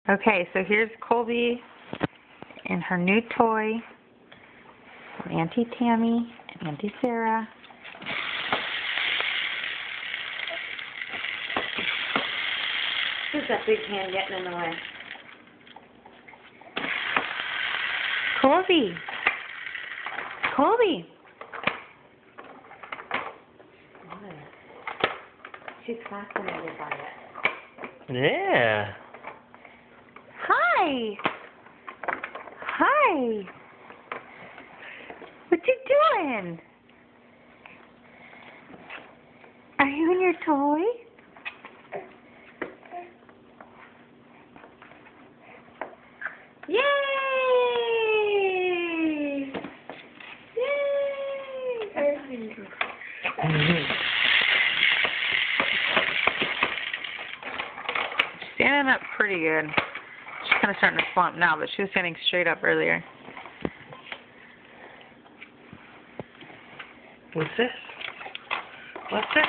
Okay, so here's Colby and her new toy from Auntie Tammy and Auntie Sarah. Who's that big hand getting in the way? Colby! Colby! She's fascinated by it. Yeah. Hi! Hi! What you doing? Are you in your toy? Yay! Yay! Standing up pretty good. She's kind of starting to slump now, but she was standing straight up earlier. What's this? What's this?